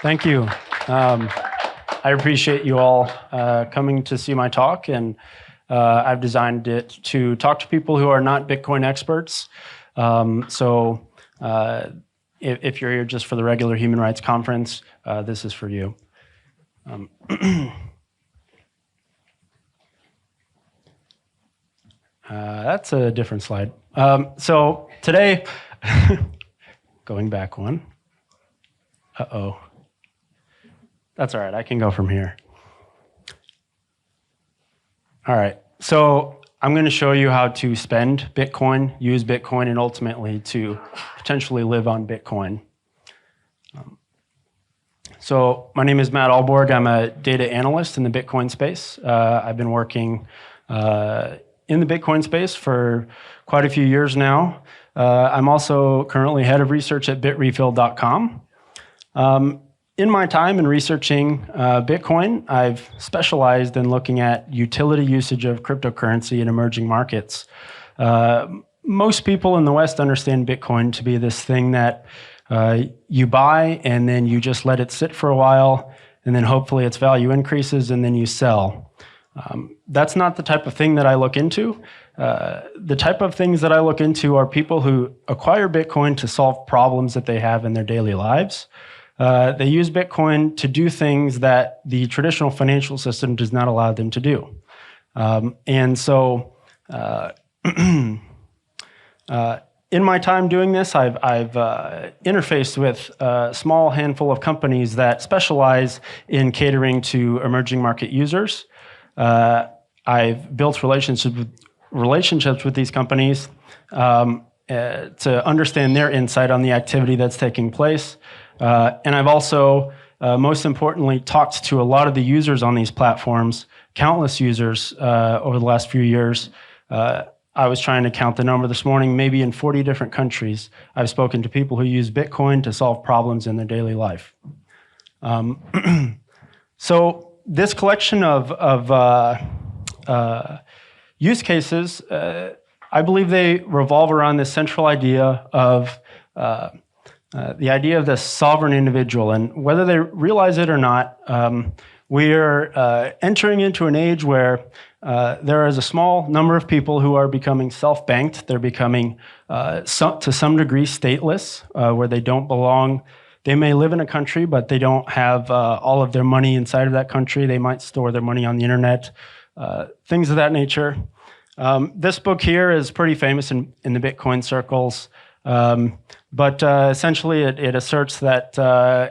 Thank you. I appreciate you all coming to see my talk, and I've designed it to talk to people who are not Bitcoin experts. If you're here just for the regular human rights conference, this is for you. That's a different slide. So today, going back one. Uh-oh. That's all right, I can go from here. All right, so I'm going to show you how to spend Bitcoin, use Bitcoin, and ultimately to potentially live on Bitcoin. So my name is Matt Ahlborg. I'm a data analyst in the Bitcoin space. I've been working in the Bitcoin space for quite a few years now. I'm also currently head of research at bitrefill.com. In my time in researching Bitcoin, I've specialized in looking at utility usage of cryptocurrency in emerging markets. Most people in the West understand Bitcoin to be this thing that you buy and then you just let it sit for a while, and then hopefully its value increases and then you sell. That's not the type of thing that I look into. The type of things that I look into are people who acquire Bitcoin to solve problems that they have in their daily lives. They use Bitcoin to do things that the traditional financial system does not allow them to do. In my time doing this, I've interfaced with a small handful of companies that specialize in catering to emerging market users. I've built relationships with these companies to understand their insight on the activity that's taking place. And I've also, most importantly, talked to a lot of the users on these platforms, countless users over the last few years. I was trying to count the number this morning, maybe in 40 different countries. I've spoken to people who use Bitcoin to solve problems in their daily life. So this collection of use cases, I believe they revolve around this central idea of the idea of the sovereign individual. And whether they realize it or not, we're entering into an age where there is a small number of people who are becoming self-banked. They're becoming, to some degree, stateless, where they don't belong. They may live in a country, but they don't have all of their money inside of that country. They might store their money on the internet, things of that nature. This book here is pretty famous in the Bitcoin circles. But essentially, it asserts that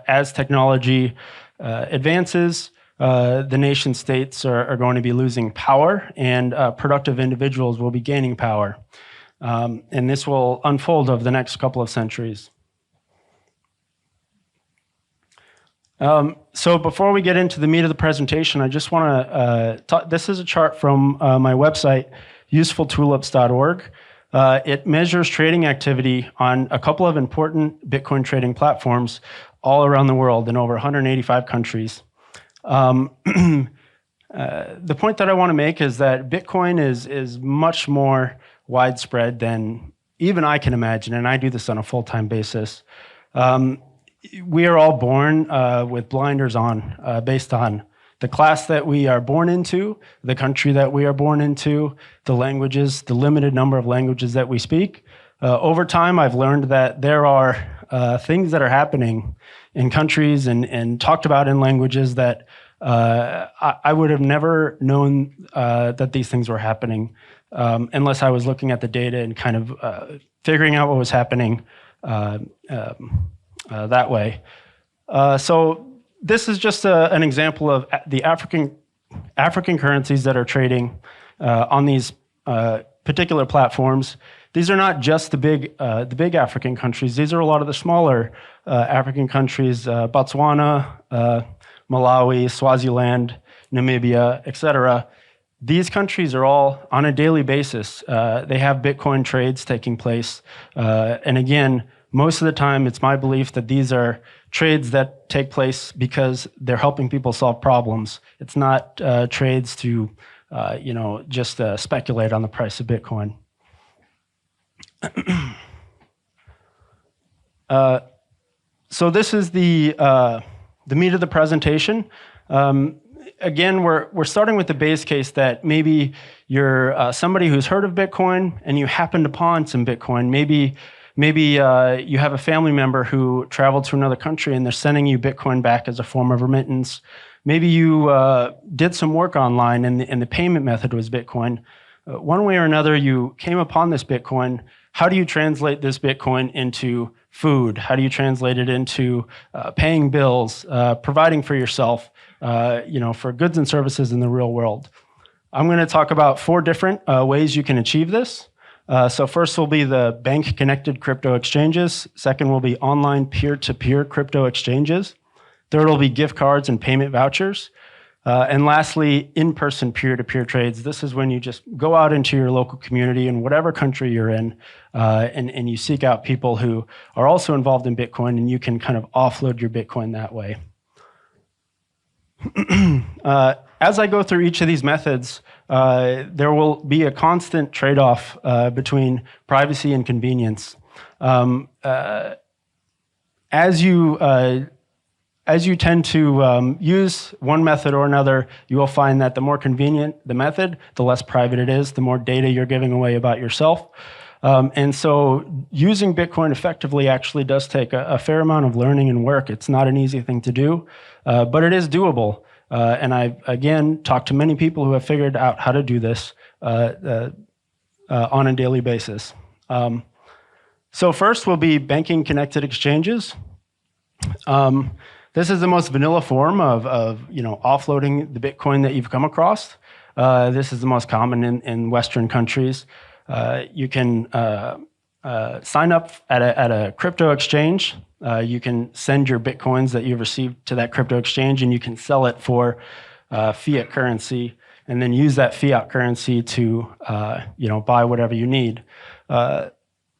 as technology advances, the nation states are going to be losing power, and productive individuals will be gaining power. And this will unfold over the next couple of centuries. So before we get into the meat of the presentation, I just want to this is a chart from my website, usefultulips.org. It measures trading activity on a couple of important Bitcoin trading platforms all around the world in over 185 countries. The point that I want to make is that Bitcoin is much more widespread than even I can imagine, and I do this on a full-time basis. We are all born with blinders on based on the class that we are born into, the country that we are born into, the languages, the limited number of languages that we speak. Over time, I've learned that there are things that are happening in countries and talked about in languages that I would have never known that these things were happening unless I was looking at the data and kind of figuring out what was happening that way. So this is just an example of the African currencies that are trading on these particular platforms. These are not just the big African countries. These are a lot of the smaller African countries: Botswana, Malawi, Swaziland, Namibia, etc. These countries are all on a daily basis. They have Bitcoin trades taking place, and again, most of the time, it's my belief that these are trades that take place because they're helping people solve problems. It's not trades to, just speculate on the price of Bitcoin. So this is the the meat of the presentation. Again, we're starting with the base case that maybe you're somebody who's heard of Bitcoin and you happen to pawn some Bitcoin. Maybe you have a family member who traveled to another country and they're sending you Bitcoin back as a form of remittance. Maybe you did some work online and the payment method was Bitcoin. One way or another, you came upon this Bitcoin. How do you translate this Bitcoin into food? How do you translate it into paying bills, providing for yourself, for goods and services in the real world? I'm going to talk about 4 different ways you can achieve this. So first will be the bank-connected crypto exchanges. Second will be online peer-to-peer crypto exchanges. Third will be gift cards and payment vouchers. And lastly, in-person peer-to-peer trades. This is when you just go out into your local community in whatever country you're in, and you seek out people who are also involved in Bitcoin, and you can kind of offload your Bitcoin that way. As I go through each of these methods, there will be a constant trade-off between privacy and convenience. As you tend to use one method or another, you will find that the more convenient the method, the less private it is, the more data you're giving away about yourself. And so using Bitcoin effectively actually does take a fair amount of learning and work. It's not an easy thing to do, but it is doable. And I've, again, talked to many people who have figured out how to do this on a daily basis. So first will be banking-connected exchanges. This is the most vanilla form of offloading the Bitcoin that you've come across. This is the most common in Western countries. You can sign up at a crypto exchange. You can send your Bitcoins that you've received to that crypto exchange, and you can sell it for fiat currency, and then use that fiat currency to buy whatever you need. The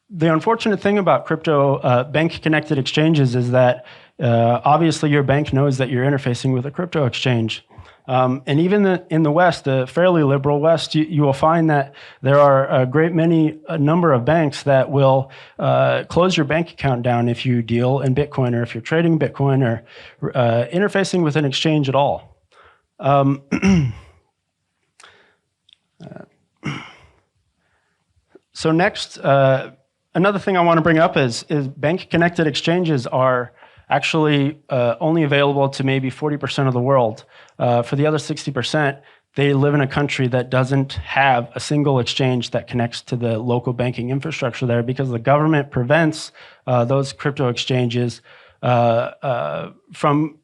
unfortunate thing about crypto bank-connected exchanges is that obviously your bank knows that you're interfacing with a crypto exchange. And even in the West, the fairly liberal West, you will find that there are a number of banks that will close your bank account down if you deal in Bitcoin, or if you're trading Bitcoin, or interfacing with an exchange at all. So next, another thing I want to bring up is bank-connected exchanges are actually only available to maybe 40% of the world. For the other 60%, they live in a country that doesn't have a single exchange that connects to the local banking infrastructure there, because the government prevents those crypto exchanges from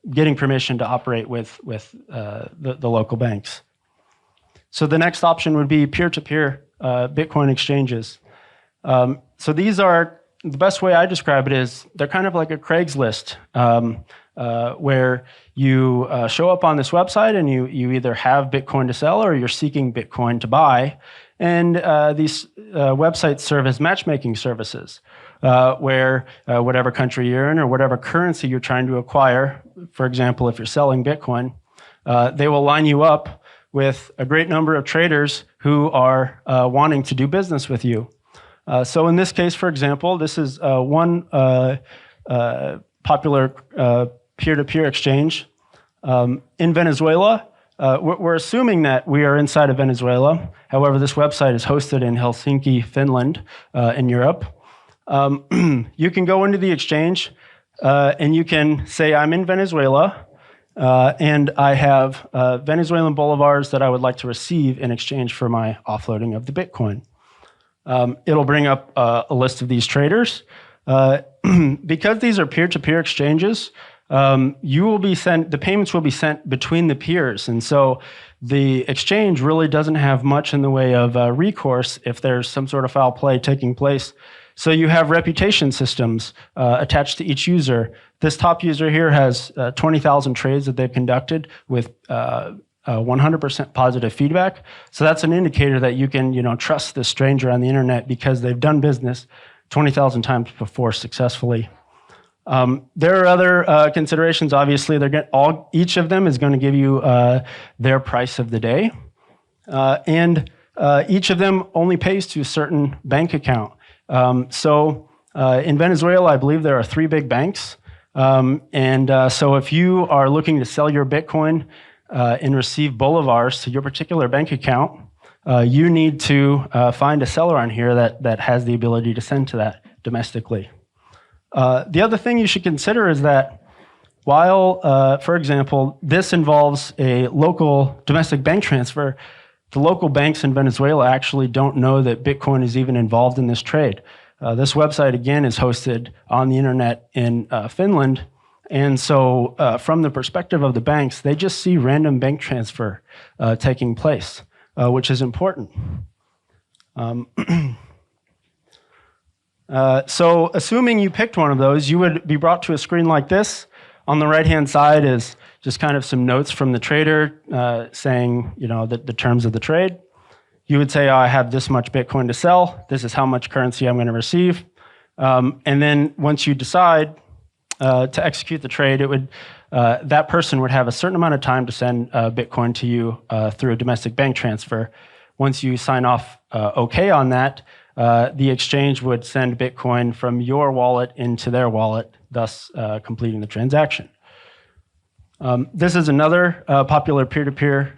getting permission to operate with the local banks. So the next option would be peer-to-peer Bitcoin exchanges. So these are, the best way I describe it is they're kind of like a Craigslist, where you show up on this website and you either have Bitcoin to sell or you're seeking Bitcoin to buy. And these websites serve as matchmaking services, where whatever country you're in or whatever currency you're trying to acquire, for example, if you're selling Bitcoin, they will line you up with a great number of traders who are wanting to do business with you. So in this case, for example, this is one popular peer-to-peer exchange. In Venezuela, we're assuming that we are inside of Venezuela. However, this website is hosted in Helsinki, Finland, in Europe. You can go into the exchange and you can say, I'm in Venezuela, and I have Venezuelan bolivars that I would like to receive in exchange for my offloading of the Bitcoin. It'll bring up a list of these traders. Because these are peer-to-peer exchanges, the payments will be sent between the peers. And so the exchange really doesn't have much in the way of recourse if there's some sort of foul play taking place. So you have reputation systems attached to each user. This top user here has 20,000 trades that they've conducted with 100% positive feedback. So that's an indicator that you can, trust this stranger on the internet because they've done business 20,000 times before successfully. There are other considerations. Obviously, each of them is going to give you their price of the day, and each of them only pays to a certain bank account. So in Venezuela, I believe there are 3 big banks. So if you are looking to sell your Bitcoin and receive bolivars to your particular bank account, you need to find a seller on here that has the ability to send to that domestically. The other thing you should consider is that while, for example, this involves a local domestic bank transfer, the local banks in Venezuela actually don't know that Bitcoin is even involved in this trade. This website, again, is hosted on the internet in Finland. And so from the perspective of the banks, they just see random bank transfer taking place, which is important. So assuming you picked one of those, you would be brought to a screen like this. On the right-hand side is just kind of some notes from the trader saying, the terms of the trade. You would say, I have this much Bitcoin to sell. This is how much currency I'm going to receive. And then once you decide to execute the trade, that person would have a certain amount of time to send Bitcoin to you through a domestic bank transfer. Once you sign off OK on that, the exchange would send Bitcoin from your wallet into their wallet, thus completing the transaction. This is another popular peer-to-peer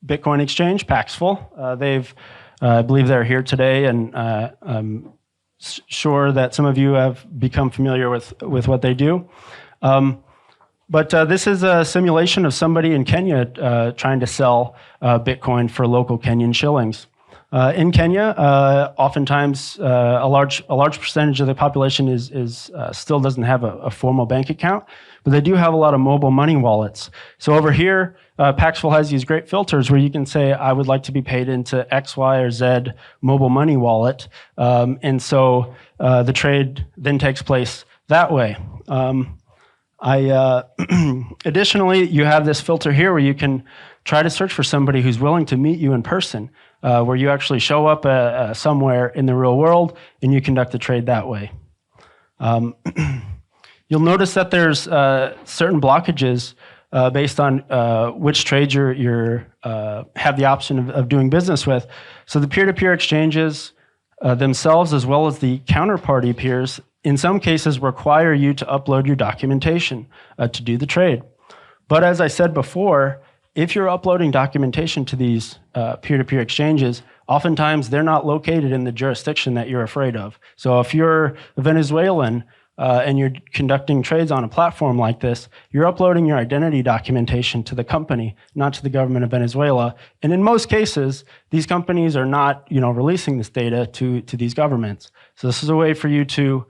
Bitcoin exchange, Paxful. I believe they're here today, and I'm sure that some of you have become familiar with what they do. But this is a simulation of somebody in Kenya trying to sell Bitcoin for local Kenyan shillings. In Kenya, oftentimes a large percentage of the population is still doesn't have a formal bank account, but they do have a lot of mobile money wallets. So over here, Paxful has these great filters where you can say, I would like to be paid into X, Y, or Z mobile money wallet. And so the trade then takes place that way. Additionally, you have this filter here where you can try to search for somebody who's willing to meet you in person, where you actually show up somewhere in the real world and you conduct the trade that way. You'll notice that there's certain blockages based on which trades you have the option of doing business with. So the peer-to-peer exchanges themselves, as well as the counterparty peers, in some cases require you to upload your documentation to do the trade. But as I said before, if you're uploading documentation to these peer-to-peer exchanges, oftentimes they're not located in the jurisdiction that you're afraid of. So if you're a Venezuelan and you're conducting trades on a platform like this, you're uploading your identity documentation to the company, not to the government of Venezuela. And in most cases, these companies are not, releasing this data to these governments. So this is a way for you to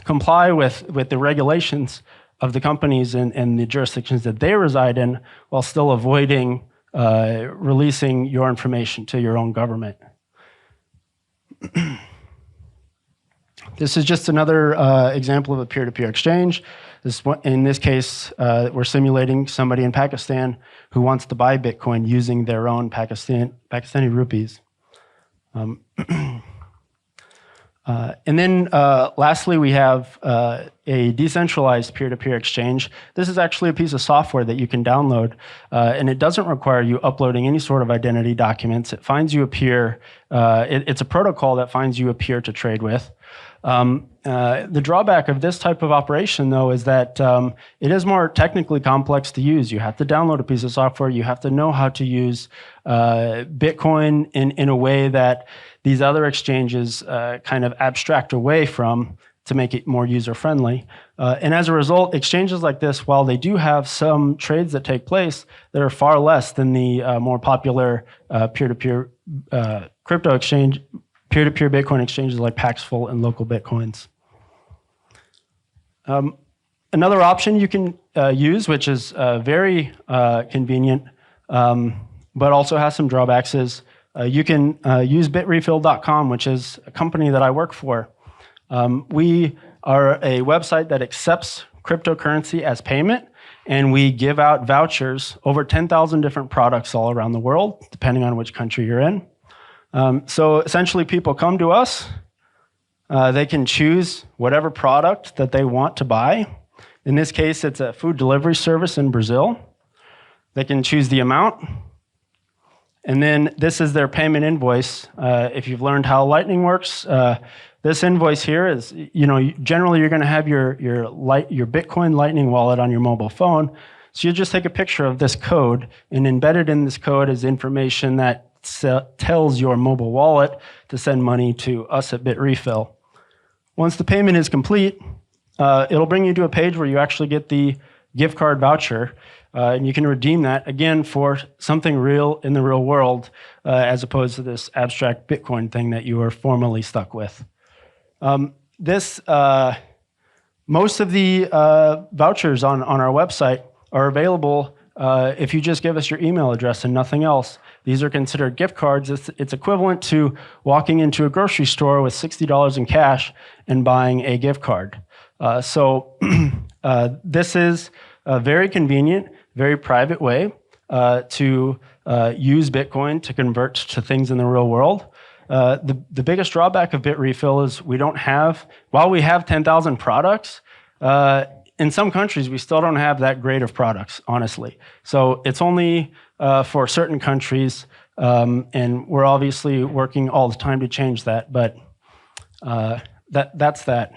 comply with the regulations of the companies and the jurisdictions that they reside in, while still avoiding releasing your information to your own government. This is just another example of a peer-to-peer exchange. In this case, we're simulating somebody in Pakistan who wants to buy Bitcoin using their own Pakistani rupees. And then lastly, we have a decentralized peer-to-peer exchange. This is actually a piece of software that you can download, and it doesn't require you uploading any sort of identity documents. It finds you a peer. It's a protocol that finds you a peer to trade with. The drawback of this type of operation, though, is that it is more technically complex to use. You have to download a piece of software. You have to know how to use Bitcoin in a way that these other exchanges kind of abstract away from to make it more user-friendly. And as a result, exchanges like this, while they do have some trades that take place, that are far less than the more popular peer-to-peer crypto exchange, peer-to-peer Bitcoin exchanges like Paxful and Local Bitcoins. Another option you can use, which is very convenient, but also has some drawbacks, is you can use bitrefill.com, which is a company that I work for. We are a website that accepts cryptocurrency as payment, and we give out vouchers over 10,000 different products all around the world, depending on which country you're in. So essentially, people come to us. They can choose whatever product that they want to buy. In this case, it's a food delivery service in Brazil. They can choose the amount. And then this is their payment invoice. If you've learned how Lightning works, this invoice here is, generally you're going to have your Bitcoin Lightning wallet on your mobile phone. So you just take a picture of this code, and embedded in this code is information that tells your mobile wallet to send money to us at BitRefill. Once the payment is complete, it'll bring you to a page where you actually get the gift card voucher, and you can redeem that, again, for something real in the real world, as opposed to this abstract Bitcoin thing that you are formerly stuck with. Most of the vouchers on our website are available if you just give us your email address and nothing else. These are considered gift cards. It's equivalent to walking into a grocery store with $60 in cash and buying a gift card. This is a very convenient, very private way to use Bitcoin to convert to things in the real world. The biggest drawback of BitRefill is while we have 10,000 products, in some countries we still don't have that great of products, honestly. So it's only for certain countries, and we're obviously working all the time to change that, but that's that.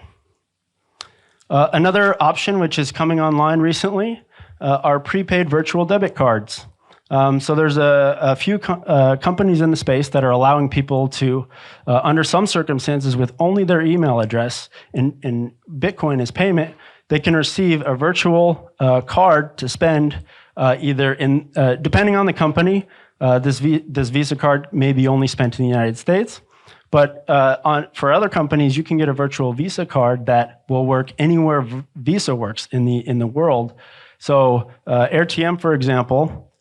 Another option which is coming online recently are prepaid virtual debit cards. So there's a few companies in the space that are allowing people to, under some circumstances, with only their email address and Bitcoin as payment, they can receive a virtual card to spend either in, depending on the company, this Visa card may be only spent in the United States. But for other companies, you can get a virtual Visa card that will work anywhere Visa works in the world. So AirTM, for example,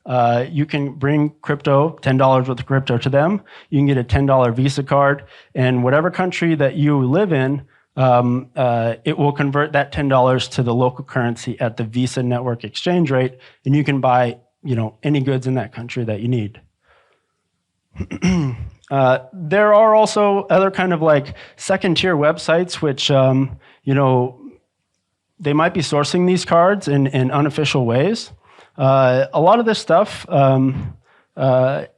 you can bring crypto, $10 worth of crypto to them. You can get a $10 Visa card, and whatever country that you live in, it will convert that $10 to the local currency at the Visa network exchange rate, and you can buy any goods in that country that you need. There are also other kind of like second-tier websites which, they might be sourcing these cards in unofficial ways. A lot of this stuff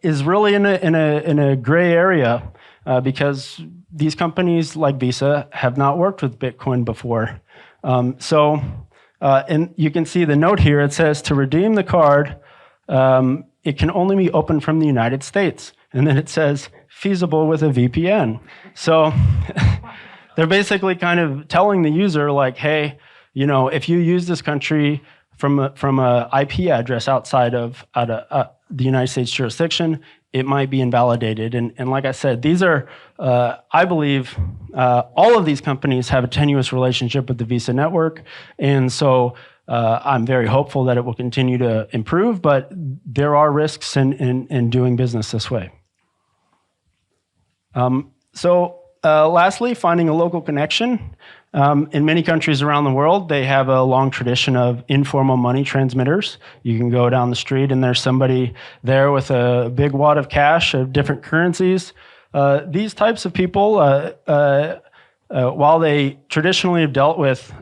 is really in a gray area because these companies like Visa have not worked with Bitcoin before. And you can see the note here. It says to redeem the card, it can only be opened from the United States. And then it says feasible with a VPN. So they're basically kind of telling the user like, hey, if you use this country from a IP address outside of the United States jurisdiction, it might be invalidated. And like I said, these are, I believe, all of these companies have a tenuous relationship with the Visa network. And so I'm very hopeful that it will continue to improve, but there are risks in doing business this way. Lastly, finding a local connection. In many countries around the world, they have a long tradition of informal money transmitters. You can go down the street and there's somebody there with a big wad of cash of different currencies. These types of people, while they traditionally have dealt with,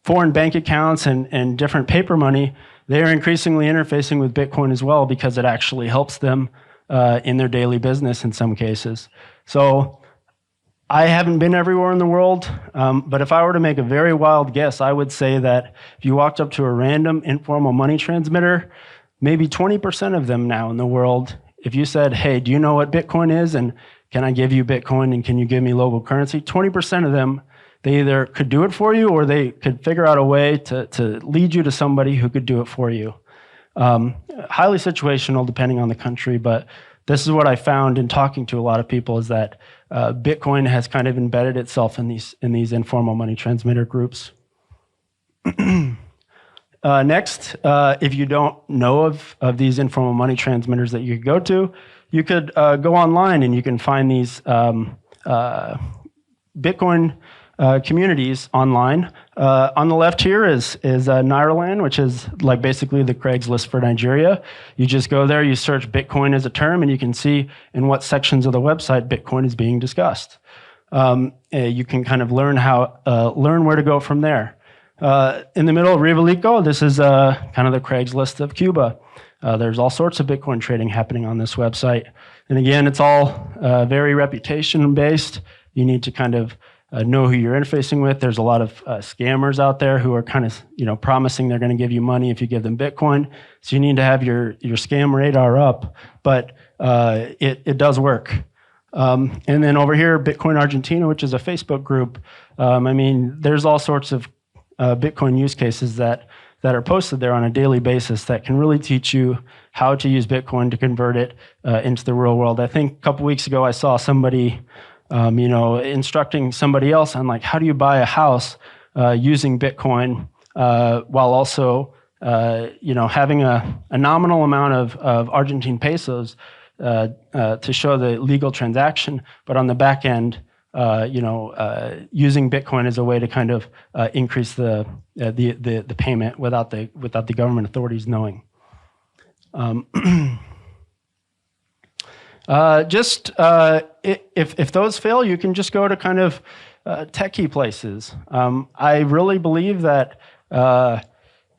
foreign bank accounts and different paper money, they are increasingly interfacing with Bitcoin as well because it actually helps them in their daily business in some cases. So I haven't been everywhere in the world, but if I were to make a very wild guess, I would say that if you walked up to a random informal money transmitter, maybe 20% of them now in the world, if you said, hey, do you know what Bitcoin is, and can I give you Bitcoin, and can you give me local currency, 20% of them, they either could do it for you or they could figure out a way to lead you to somebody who could do it for you. Highly situational depending on the country, but this is what I found in talking to a lot of people is that Bitcoin has kind of embedded itself in these informal money transmitter groups. Next, if you don't know of these informal money transmitters that you could go to, you could go online and you can find these Bitcoin communities online. On the left here is Nairaland, which is like basically the Craigslist for Nigeria. You just go there, you search Bitcoin as a term, and you can see in what sections of the website Bitcoin is being discussed. You can kind of learn where to go from there. In the middle of Rivalico, this is kind of the Craigslist of Cuba. There's all sorts of Bitcoin trading happening on this website. And again, it's all very reputation-based. You need to kind of know who you're interfacing with. There's a lot of scammers out there who are kind of, promising they're going to give you money if you give them Bitcoin. So you need to have your scam radar up, but it does work. And then over here, Bitcoin Argentina, which is a Facebook group. There's all sorts of Bitcoin use cases that are posted there on a daily basis that can really teach you how to use Bitcoin to convert it into the real world. I think a couple weeks ago, I saw somebody instructing somebody else on how do you buy a house using Bitcoin while also having a nominal amount of Argentine pesos to show the legal transaction, but on the back end, using Bitcoin as a way to kind of increase the payment without the government authorities knowing. If those fail, you can just go to kind of techie places. I really believe that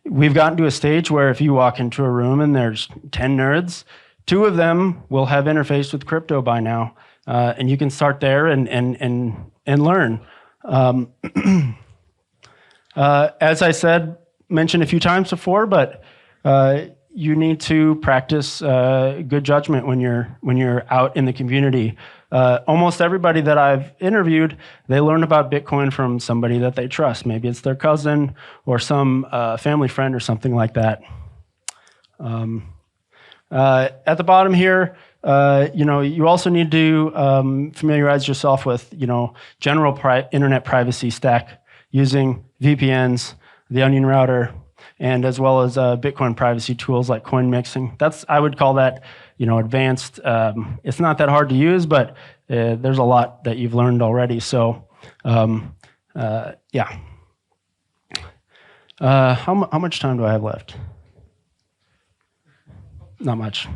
we've gotten to a stage where if you walk into a room and there's 10 nerds, 2 of them will have interfaced with crypto by now, and you can start there and learn. As I mentioned a few times before, but you need to practice good judgment when you're out in the community. Almost everybody that I've interviewed, they learn about Bitcoin from somebody that they trust. Maybe it's their cousin or some family friend or something like that. At the bottom here, you also need to familiarize yourself with, general internet privacy stack using VPNs, the Onion router, and as well as Bitcoin privacy tools like coin mixing. I would call that, advanced. It's not that hard to use, but there's a lot that you've learned already. So, yeah. How much time do I have left? Not much.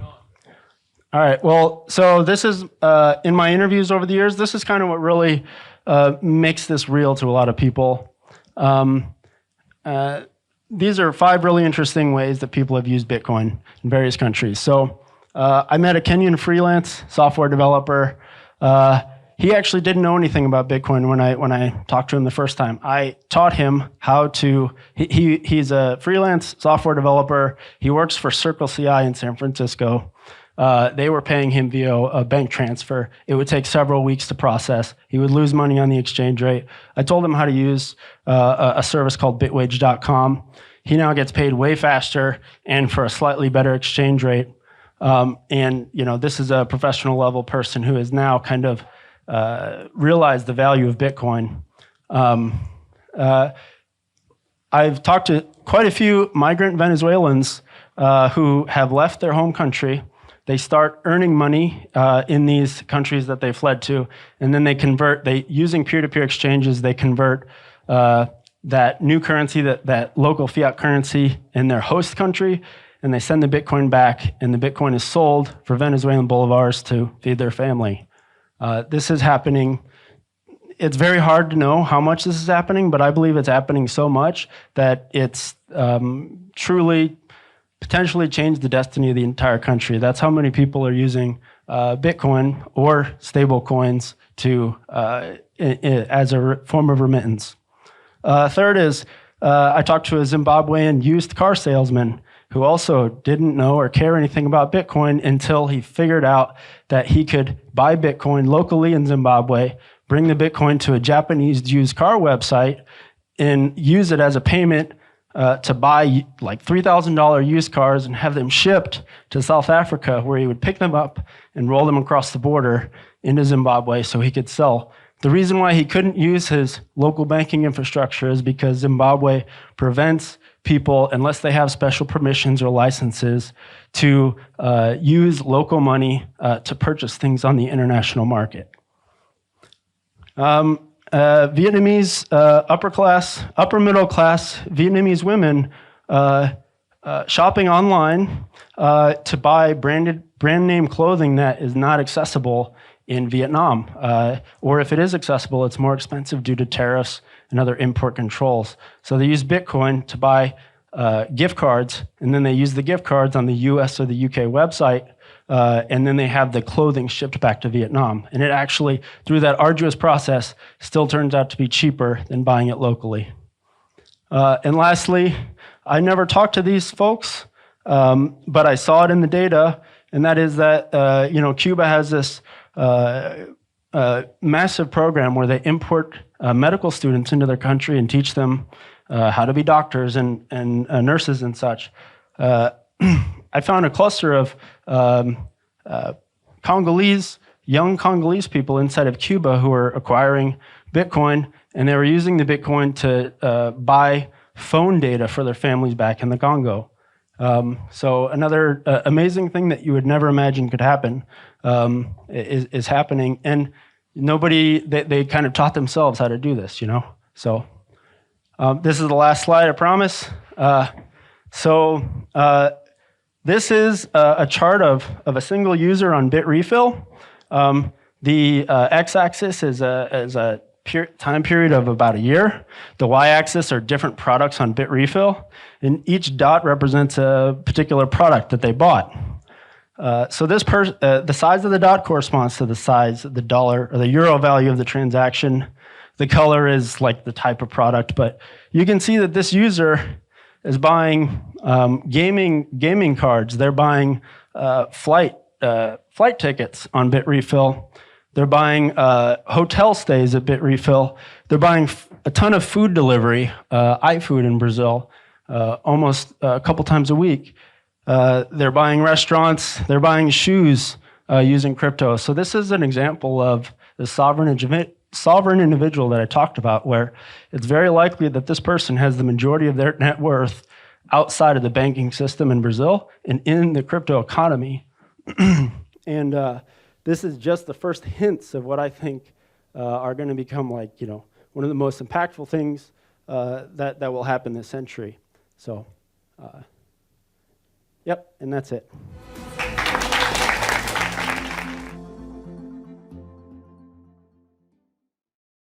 All right. Well, so this is, in my interviews over the years, this is kind of what really makes this real to a lot of people. These are 5 really interesting ways that people have used Bitcoin in various countries. So I met a Kenyan freelance software developer. He actually didn't know anything about Bitcoin when I talked to him the first time. I taught him how to. He's a freelance software developer. He works for Circle CI in San Francisco. They were paying him via a bank transfer. It would take several weeks to process. He would lose money on the exchange rate. I told him how to use a service called bitwage.com. He now gets paid way faster and for a slightly better exchange rate. This is a professional level person who has now kind of realized the value of Bitcoin. I've talked to quite a few migrant Venezuelans who have left their home country. They start earning money in these countries that they fled to, and then they convert. Using peer-to-peer exchanges, they convert that new currency, that local fiat currency in their host country, and they send the Bitcoin back, and the Bitcoin is sold for Venezuelan bolivars to feed their family. This is happening. It's very hard to know how much this is happening, but I believe it's happening so much that it's truly potentially changed the destiny of the entire country. That's how many people are using Bitcoin or stable coins as a form of remittance. Third is, I talked to a Zimbabwean used car salesman who also didn't know or care anything about Bitcoin until he figured out that he could buy Bitcoin locally in Zimbabwe, bring the Bitcoin to a Japanese used car website, and use it as a payment to buy like $3,000 used cars and have them shipped to South Africa, where he would pick them up and roll them across the border into Zimbabwe so he could sell. The reason why he couldn't use his local banking infrastructure is because Zimbabwe prevents people, unless they have special permissions or licenses, to use local money to purchase things on the international market. Vietnamese upper middle class Vietnamese women shopping online to buy brand name clothing that is not accessible in Vietnam, or if it is accessible, it's more expensive due to tariffs and other import controls. So they use Bitcoin to buy gift cards, and then they use the gift cards on the US or the UK website, and then they have the clothing shipped back to Vietnam. And it actually, through that arduous process, still turns out to be cheaper than buying it locally. And lastly, I never talked to these folks, but I saw it in the data, and that is that Cuba has this massive program where they import medical students into their country and teach them how to be doctors and nurses and such. I found a cluster of young Congolese people inside of Cuba who were acquiring Bitcoin, and they were using the Bitcoin to buy phone data for their families back in the Congo. So another amazing thing that you would never imagine could happen is happening, and they kind of taught themselves how to do this, So this is the last slide, I promise. This is a chart of a single user on Bitrefill. The x-axis is a time period of about a year. The y-axis are different products on Bitrefill, and each dot represents a particular product that they bought. So the size of the dot corresponds to the size of the dollar or the euro value of the transaction. The color is like the type of product, but you can see that this user is buying gaming cards. They're buying flight tickets on Bitrefill. They're buying hotel stays at Bitrefill. They're buying a ton of food delivery, iFood in Brazil, almost a couple times a week. They're buying restaurants. They're buying shoes using crypto. So this is an example of the sovereign individual that I talked about, where it's very likely that this person has the majority of their net worth outside of the banking system in Brazil and in the crypto economy. And this is just the first hints of what I think are going to become one of the most impactful things that will happen this century. So, yep, and that's it.